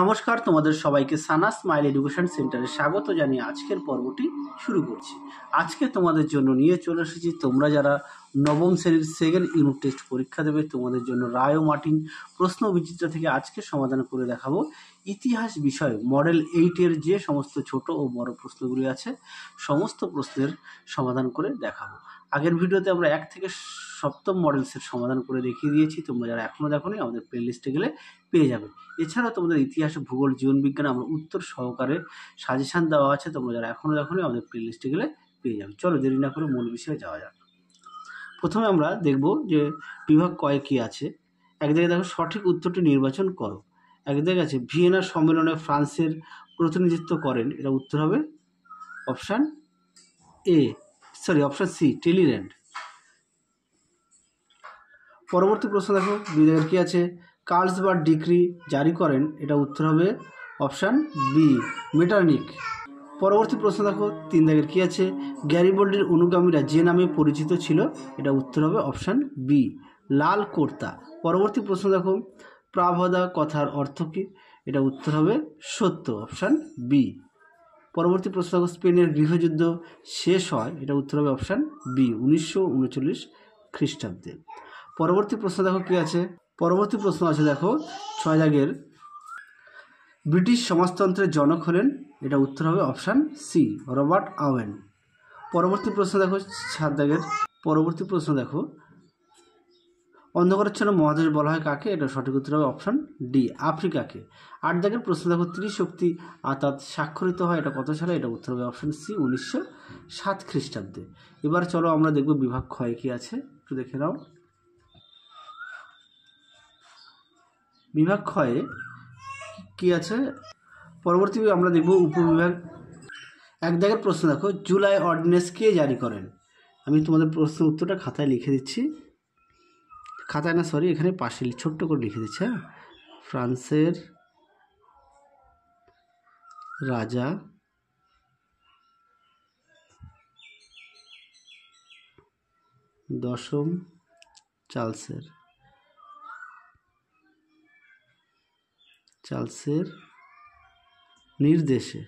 নমস্কার, তোমাদের সবাইকে সানা স্মাইল এডুকেশন সেন্টারে স্বাগত জানিয়ে আজকের পর্বটি শুরু করছি। আজকে তোমাদের জন্য নিয়ে চলে এসেছি, তোমরা যারা নবম শ্রেণীর সেকেন্ড ইউনিট টেস্ট পরীক্ষা দেবে তোমাদের জন্য রায় ও মার্টিন প্রশ্ন বিচিত্রা থেকে আজকে সমাধান করে দেখাবো ইতিহাস বিষয় মডেল 8-এর যে সমস্ত ছোট ও বড় প্রশ্নগুলি আছে সমস্ত প্রশ্নের সমাধান করে দেখাবো। আগের ভিডিওতে আমরা 1 থেকে 7ম মডেলসের সমাধান করে দেখিয়ে দিয়েছি, তোমরা যারা এখনও দেখোনি আমাদের প্লেলিস্টে গেলে পেয়ে যাবে। এছাড়াও তোমাদের ইতিহাস, ভূগোল, জীবন বিজ্ঞানে আমরা উত্তর সহকারে সাজেশান দেওয়া আছে, তোমরা যারা এখনও দেখোনি আমাদের প্লেলিস্টে গেলে পেয়ে যাবে। চলো দেরি না করে মূল বিষয়ে যাওয়া যাক। প্রথমে আমরা দেখব যে বিভাগ কয়ে কী আছে। এক জায়গায় দেখো সঠিক উত্তরটি নির্বাচন করো। এক জায়গায় আছে ভিয়েনা সম্মেলনে ফ্রান্সের প্রতিনিধিত্ব করেন, এটা উত্তর হবে অপশান সি টেলিল্যান্ড। পরবর্তী প্রশ্ন দেখো 2 জায়গায় কী আছে, কার্লসবার্গ ডিক্রি জারি করেন, এটা উত্তর হবে অপশান বি মেটারনিখ। পরবর্তী প্রশ্ন দেখো 3 দাগের কী আছে, গ্যারিবল্ডির অনুগামীরা যে নামে পরিচিত ছিল, এটা উত্তর হবে অপশান বি লাল কর্তা। পরবর্তী প্রশ্ন দেখো প্রাভদা কথার অর্থ কী, এটা উত্তর হবে সত্য, অপশান বি। পরবর্তী প্রশ্ন দেখো স্পেনের গৃহযুদ্ধ শেষ হয়, এটা উত্তর হবে অপশান বি 1939 খ্রিস্টাব্দে। পরবর্তী প্রশ্ন দেখো কী আছে, পরবর্তী প্রশ্ন আছে দেখো 6 দাগের ব্রিটিশ সমাজতন্ত্রের জনক হলেন, এটা উত্তর হবে অপশান সি রবার্ট আওয়েন। পরবর্তী প্রশ্ন দেখো 7 দাগের পরবর্তী প্রশ্ন দেখো অন্ধকারাচ্ছন্ন মহাদেশ বলা হয় কাকে, এটা সঠিক উত্তর হবে অপশান ডি আফ্রিকাকে। 8 দাগের প্রশ্ন দেখো ত্রিশক্তি আতাত স্বাক্ষরিত হয়, এটা কত সালে, এটা উত্তর হবে অপশান সি 1907 খ্রিস্টাব্দে। এবার চলো আমরা দেখব বিভাগ ক্ষয় কী আছে, একটু দেখে নাও। বিভাগ ক্ষয়ে কী আছে, পরবর্তী আমরা দেখব উপবিভাগ। 1 দাগের প্রশ্ন দেখো জুলাই অর্ডিন্যান্স কে জারি করেন। আমি তোমাদের প্রশ্নের উত্তরটা খাতায় লিখে দিচ্ছি, খাতায় না সরি এখানে পাশে ছোট্ট করে লিখে দিচ্ছি। হ্যাঁ, ফ্রান্সের রাজা দশম চার্লসের নির্দেশে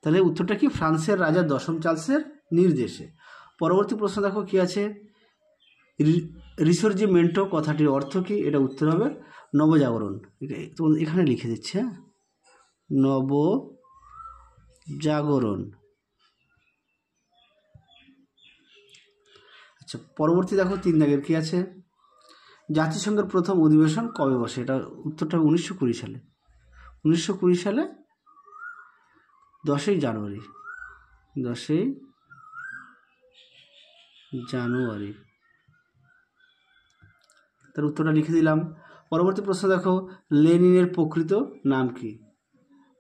তাহলে উত্তরটা কি, ফ্রান্সের রাজা দশম চার্লসের নির্দেশে। পরবর্তী প্রশ্ন দেখো কি আছে, রিসর্জিমেন্টো কথাটির অর্থ কি, এটা উত্তর হবে নবজাগরণ। তোমাদের এখানে লিখে দিচ্ছে, হ্যাঁ নবজাগরণ। আচ্ছা, পরবর্তী দেখো 3 দাগের কি আছে, জাতিসংঘের প্রথম অধিবেশন কবে বসে, এটা উত্তরটা 1920 সালে। 1920 সালে 10ই জানুয়ারি। তার উত্তরটা লিখে দিলাম। পরবর্তী প্রশ্ন দেখো লেনিনের প্রকৃত নাম কি,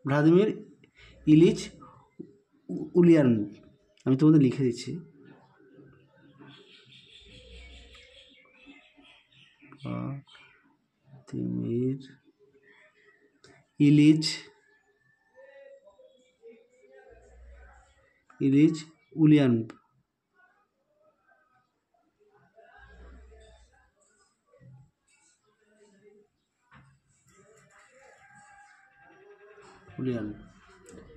ভ্লাদিমির ইলিচ উলিয়ানভ। আমি তোমাদের লিখে দিচ্ছি, ভ্লাদিমির ইলিচ উলিয়ানভ।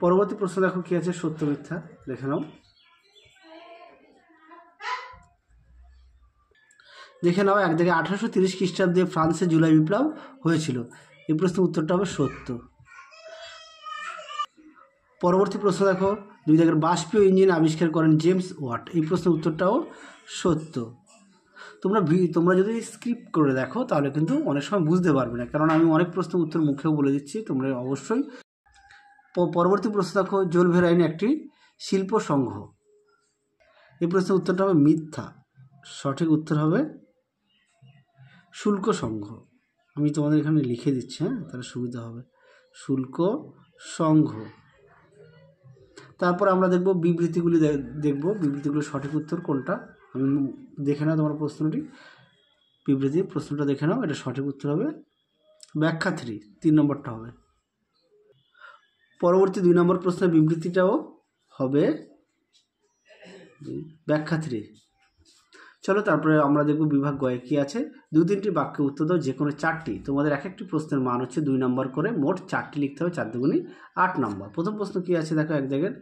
পরবর্তী প্রশ্ন দেখো কি আছে, সত্য মিথ্যা দেখে নাও। এক দিকে 1830 খ্রিস্টাব্দে ফ্রান্সে জুলাই বিপ্লব হয়েছিল, এই প্রশ্নের উত্তরটা হবে সত্য। পরবর্তী প্রশ্ন দেখো 2 জায়গার বাষ্পীয় ইঞ্জিন আবিষ্কার করেন জেমস ওয়াট, এই প্রশ্নের উত্তরটাও সত্য। তোমরা যদি স্ক্রিপ্ট করে দেখো তাহলে কিন্তু অনেক সময় বুঝতে পারবে না, কারণ আমি অনেক প্রশ্নের উত্তর মুখেও বলে দিচ্ছি, তোমরা অবশ্যই। পরবর্তী প্রশ্ন দেখো জোল ভেরাইন একটি শিল্প সংঘ, এই প্রশ্নের উত্তরটা হবে মিথ্যা, সঠিক উত্তর হবে শুল্ক সংঘ। আমি তোমাদের এখানে লিখে দিচ্ছি, হ্যাঁ তাহলে সুবিধা হবে, শুল্ক সংঘ। তারপর আমরা দেখব বিবৃতিগুলোর সঠিক উত্তর কোনটা। আমি দেখে নাও তোমার প্রশ্নটি, প্রশ্নটা দেখে নাও, এটা সঠিক উত্তর হবে ব্যাখ্যা 3 নম্বরটা হবে। পরবর্তী 2 নম্বর প্রশ্নের বিবৃতিটাও হবে ব্যাখ্যা 3। চলো তারপরে আমরা দেখব বিভাগ গয়ে কি আছে। 2-3টি বাক্যে উত্তর দাও, যে কোনো 4টি। তোমাদের এক একটি প্রশ্নের মান হচ্ছে 2 নম্বর করে, মোট 4টি লিখতে হবে, 4 দুগুণি 8 নম্বর। প্রথম প্রশ্ন কি আছে দেখো, এক জায়গায়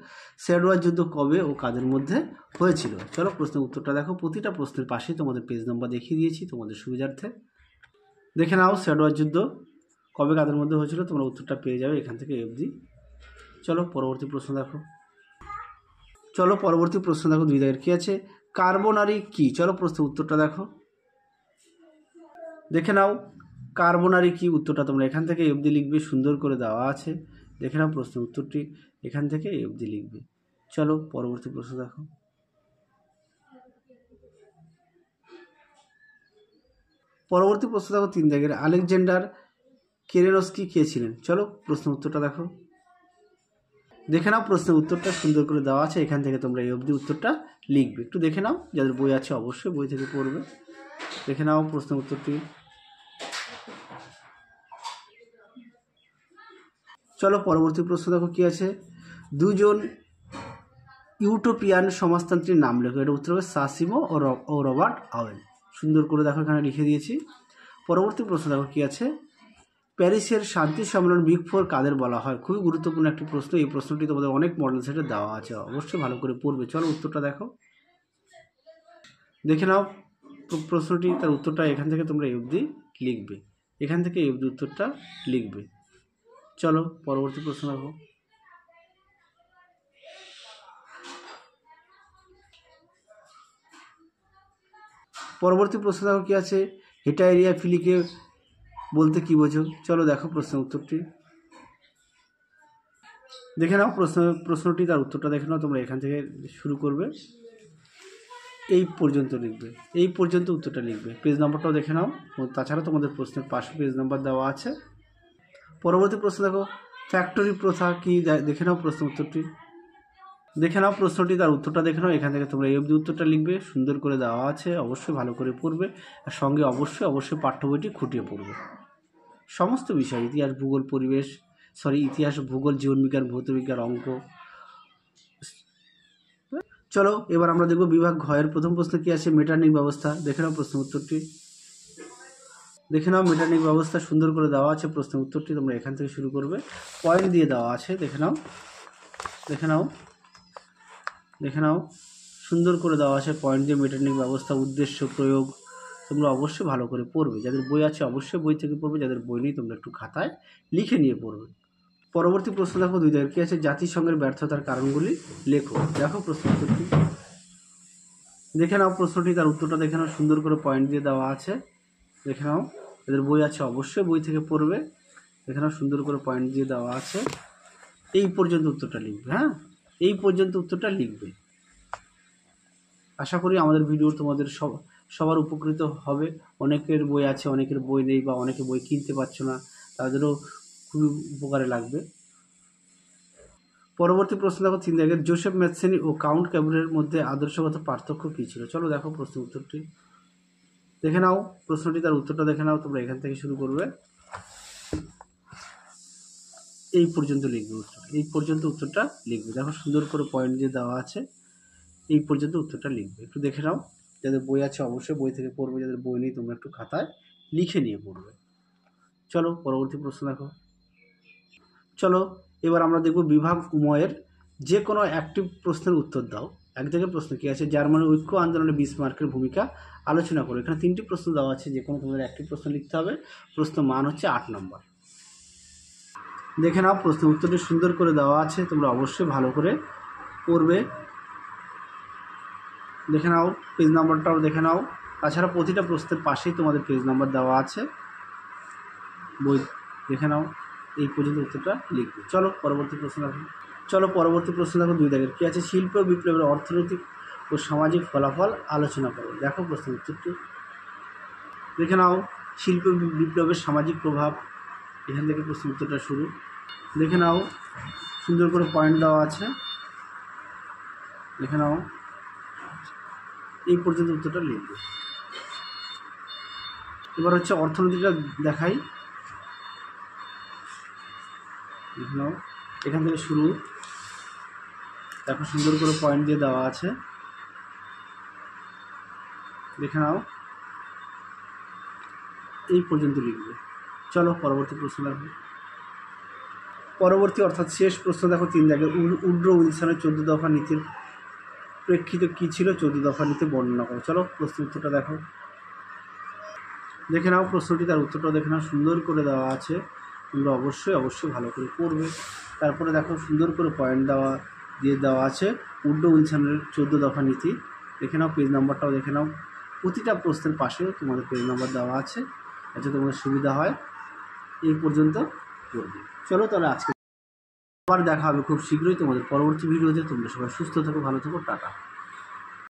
সেডওয়ার যুদ্ধ কবে ও কাদের মধ্যে হয়েছিল। চলো প্রশ্নের উত্তরটা দেখো। প্রতিটা প্রশ্নের পাশেই তোমাদের পেজ নাম্বার দেখিয়ে দিয়েছি তোমাদের সুবিধার্থে। দেখে নাও সেডওয়ার যুদ্ধ কবে কাদের মধ্যে হয়েছিল, তোমরা উত্তরটা পেয়ে যাবে এখান থেকে অবধি। চলো পরবর্তী প্রশ্ন দেখো। চলো পরবর্তী প্রশ্ন দেখো, 2 জায়গায় কি আছে, কার্বনারি কি। চলো প্রশ্নের উত্তরটা দেখো। দেখে নাও কার্বনারি কি, উত্তরটা তোমরা এখান থেকে অবধি লিখবে, সুন্দর করে দেওয়া আছে। দেখে নাও প্রশ্নের উত্তরটি এখান থেকে অবধি লিখবে। চলো পরবর্তী প্রশ্ন দেখো। পরবর্তী প্রশ্ন দেখো, 3 জায়গায় আলেকজান্ডার কেরেনস্কি কে ছিলেন। চলো প্রশ্নের উত্তরটা দেখো। দেখে নাও প্রশ্নের উত্তরটা সুন্দর করে দেওয়া আছে, এখান থেকে তোমরা এই অবধি উত্তরটা লিখবে। একটু দেখে নাও, যাদের বই আছে অবশ্যই বই থেকে পড়বে। দেখে নাও প্রশ্নের উত্তরটি। চলো পরবর্তী প্রশ্ন দেখো কি আছে, 2 জন ইউটোপিয়ান সমাজতান্ত্রীর নাম লেখো। এটা উত্তর হবে সাসিমো ও রবার্ট আওয়েল। সুন্দর করে দেখো এখানে লিখে দিয়েছি। পরবর্তী প্রশ্ন দেখো কি আছে, প্যারিসের শান্তি সম্মেলন বিগ 4 কাদের বলা হয়। খুবই গুরুত্বপূর্ণ একটি প্রশ্ন, এই প্রশ্নটি তোমাদের অনেক মডেল সেটে দেওয়া আছে, অবশ্যই ভালো করে পড়বে। চলো উত্তরটা দেখো। দেখে নাও প্রশ্নটি, তার উত্তরটা এখান থেকে তোমরা এই অবধি লিখবে, এখান থেকে এই অবধি উত্তরটা লিখবে। চলো পরবর্তী প্রশ্ন দেখো। পরবর্তী প্রশ্ন দেখো কি আছে, হেটাইরিয়া ফিলিকে বলতে কি বোঝো। চলো দেখো প্রশ্নের উত্তরটি। দেখে নাও প্রশ্নটি, তার উত্তরটা দেখে নাও তোমরা এখান থেকে শুরু করবে, এই পর্যন্ত লিখবে, এই পর্যন্ত উত্তরটা লিখবে। পেজ নাম্বারটাও দেখে নাও, তাছাড়া তোমাদের প্রশ্নের পাশে পেজ নাম্বার দেওয়া আছে। পরবর্তী প্রশ্ন দেখো, ফ্যাক্টরি প্রথা কি। দেখে নাও প্রশ্ন উত্তরটি। দেখে নাও প্রশ্নটি, তার উত্তরটা দেখে নাও, এখান থেকে তোমরা এই অবধি উত্তরটা লিখবে, সুন্দর করে দেওয়া আছে, অবশ্যই ভালো করে পড়বে। আর সঙ্গে অবশ্যই পাঠ্য বইটি খুঁটিয়ে পড়বে। সমস্ত বিষয়, ইতিহাস ভূগোল পরিবেশ ইতিহাস ভূগোল জীবনবিজ্ঞান ভৌতবিজ্ঞান অঙ্ক। চলো এবার আমরা দেখব বিভাগ ঘয়ের প্রথম প্রশ্ন কি আছে, মেটারনিক ব্যবস্থা। দেখে নাও প্রশ্ন উত্তরটি। দেখে নাও মেটারনিক ব্যবস্থা সুন্দর করে দেওয়া আছে, প্রশ্নের উত্তরটি তোমরা এখান থেকে শুরু করবে, পয়েন্ট দিয়ে দেওয়া আছে। দেখে নাও, দেখে নাও, দেখে নাও সুন্দর করে দেওয়া আছে পয়েন্ট দিয়ে, মেটারনিক ব্যবস্থা, উদ্দেশ্য, প্রয়োগ। তোমরা অবশ্যই ভালো করে পড়বে, যাদের বই আছে অবশ্যই বই থেকে পড়বে, যাদের বই নেই তোমরা একটু খাতায় লিখে নিয়ে পড়বে। পরবর্তী প্রশ্ন দেখো, 2 জায়গায় কি আছে, জাতিসংঘের ব্যর্থতার কারণগুলি লেখো। দেখো প্রশ্ন উত্তরটি। দেখে নাও প্রশ্নটি, তার উত্তরটা দেখে নাও, সুন্দর করে পয়েন্ট দিয়ে দেওয়া আছে। দেখে নাও, যাদের বই আছে অবশ্যই বই থেকে পড়বে। দেখে নাও সুন্দর করে পয়েন্ট দিয়ে দেওয়া আছে, এই পর্যন্ত উত্তরটা লিখবে। হ্যাঁ, এই পর্যন্ত উত্তরটা লিখবে। আশা করি আমাদের ভিডিও তোমাদের সবার উপকৃত হবে। অনেকের বই আছে, অনেকের বই নেই, বা অনেকে বই কিনতে পারছো না, তাদেরও খুবই উপকারে লাগবে। পরবর্তী প্রশ্ন দেখো, 3 জায়গায় জোসেফ ম্যাথসনি ও কাউন্ট ক্যাবুরের মধ্যে আদর্শগত পার্থক্য কী ছিল। চলো দেখো প্রশ্ন উত্তরটি। দেখে নাও প্রশ্নটি, তার উত্তরটা দেখে নাও, তোমরা এখান থেকে শুরু করবে, এই পর্যন্ত লিখবে উত্তর, এই পর্যন্ত উত্তরটা লিখবে। দেখো সুন্দর করে পয়েন্ট দিয়ে দেওয়া আছে, এই পর্যন্ত উত্তরটা লিখবে। একটু দেখে নাও, যাদের বই আছে অবশ্যই বই থেকে পড়বে, যাদের বই নেই তোমরা একটু খাতায় লিখে নিয়ে পড়বে। চলো পরবর্তী প্রশ্ন দেখো। চলো এবার আমরা দেখব বিভাগ উময়ের যে কোনো একটি প্রশ্নের উত্তর দাও। এক জায়গায় প্রশ্ন কি আছে, জার্মানির ঐক্য আন্দোলনে বিসমার্কের ভূমিকা আলোচনা করো। এখানে 3টি প্রশ্ন দেওয়া আছে, যে কোনো তোমাদের একটি প্রশ্ন লিখতে হবে। প্রশ্ন মান হচ্ছে 8 নম্বর। দেখে নাও প্রশ্ন উত্তরটি সুন্দর করে দেওয়া আছে, তোমরা অবশ্যই ভালো করে পড়বে। দেখে নাও পেজ নাম্বারটাও দেখে নাও, তাছাড়া প্রতিটা প্রশ্নের পাশেই তোমাদের পেজ নাম্বার দেওয়া আছে, বই দেখে নাও, এই পর্যন্ত উত্তরটা লিখবে। চলো পরবর্তী প্রশ্ন দেখো। চলো পরবর্তী প্রশ্ন দেখো, 2 জায়গায় কী আছে, শিল্প বিপ্লবের অর্থনৈতিক ও সামাজিক ফলাফল আলোচনা করো। দেখো প্রশ্ন উত্তরটি। দেখে নাও শিল্প বিপ্লবের সামাজিক প্রভাব, এখান থেকে প্রশ্ন উত্তরটা শুরু। দেখে নাও সুন্দর করে পয়েন্ট দেওয়া আছে, দেখে নাও, এই পর্যন্ত উত্তরটা লিখবে। এবার হচ্ছে অর্থনীতিটা দেখাই, দেখে নাও, এখান থেকে শুরু। দেখো সুন্দর করে পয়েন্ট দিয়ে দেওয়া আছে, দেখে নাও, এই পর্যন্ত লিখবে। চলো পরবর্তী প্রশ্ন দেখো। পরবর্তী অর্থাৎ শেষ প্রশ্ন দেখো 3 দাগে। উড্রো উইলসনের 14 দফা নীতির প্রেক্ষিত কী ছিল? 14 দফা নীতি বর্ণনা করো। চলো প্রশ্ন উত্তরটা দেখো, দেখে নাও প্রশ্নটি, তার উত্তরটা দেখে নাও, সুন্দর করে দেওয়া আছে, তোমরা অবশ্যই ভালো করে পড়বে। তারপরে দেখো সুন্দর করে পয়েন্ট দেওয়া আছে উড্রো উইলসনের 14 দফা নীতি। দেখে নাও, পেজ নাম্বারটাও দেখে নাও, প্রতিটা প্রশ্নের পাশেও তোমাদের পেজ নাম্বার দেওয়া আছে, যাতে তোমাদের সুবিধা হয়। এই পর্যন্ত পড়বে। চলো তাহলে আজকে আবার দেখা হবে খুব শীঘ্রই তোমাদের পরবর্তী ভিডিওতে। তোমরা সবাই সুস্থ থাকো, ভালো থাকো, টাটা।